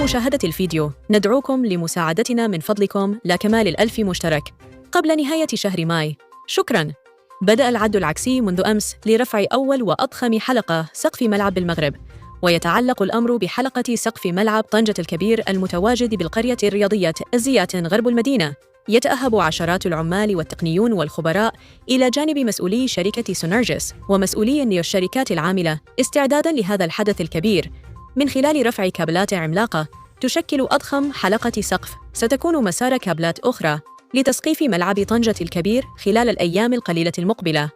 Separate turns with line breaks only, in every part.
قبل مشاهدة الفيديو ندعوكم لمساعدتنا من فضلكم لكمال ال1000 مشترك قبل نهاية شهر ماي. شكراً. بدأ العد العكسي منذ أمس لرفع أول وأضخم حلقة سقف ملعب بالمغرب، ويتعلق الأمر بحلقة سقف ملعب طنجة الكبير المتواجد بالقرية الرياضية الزيات غرب المدينة. يتأهب عشرات العمال والتقنيون والخبراء إلى جانب مسؤولي شركة سونارجس ومسؤولي للشركات العاملة استعداداً لهذا الحدث الكبير من خلال رفع كابلات عملاقة تشكل أضخم حلقة سقف ستكون مسار كابلات أخرى لتسقيف ملعب طنجة الكبير خلال الأيام القليلة المقبلة.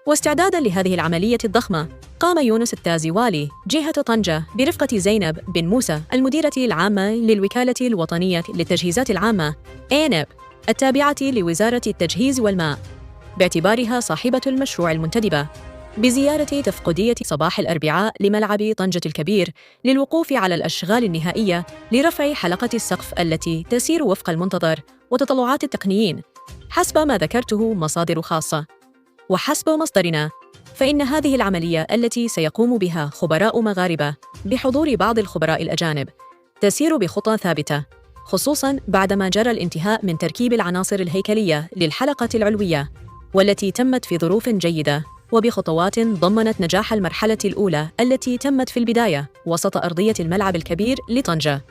واستعداداً لهذه العملية الضخمة قام يونس التازيوالي جهة طنجة برفقة زينب بن موسى المديرة العامة للوكالة الوطنية للتجهيزات العامة ANP التابعة لوزارة التجهيز والماء، باعتبارها صاحبة المشروع المنتدبة، بزيارة تفقدية صباح الأربعاء لملعب طنجة الكبير للوقوف على الأشغال النهائية لرفع حلقة السقف التي تسير وفق المنتظر وتطلعات التقنيين حسب ما ذكرته مصادر خاصة. وحسب مصدرنا فإن هذه العملية التي سيقوم بها خبراء مغاربة بحضور بعض الخبراء الأجانب تسير بخطى ثابتة، خصوصاً بعدما جرى الانتهاء من تركيب العناصر الهيكلية للحلقة العلوية، والتي تمت في ظروف جيدة وبخطوات ضمنت نجاح المرحلة الأولى التي تمت في البداية وسط أرضية الملعب الكبير لطنجة.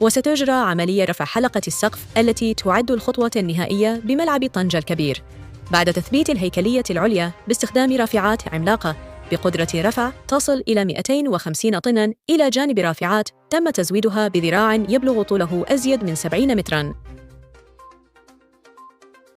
وستجرى عملية رفع حلقة السقف التي تعد الخطوة النهائية بملعب طنجة الكبير بعد تثبيت الهيكلية العليا باستخدام رافعات عملاقة بقدرة رفع تصل إلى 250 طناً، إلى جانب رافعات تم تزويدها بذراع يبلغ طوله أزيد من 70 متراً.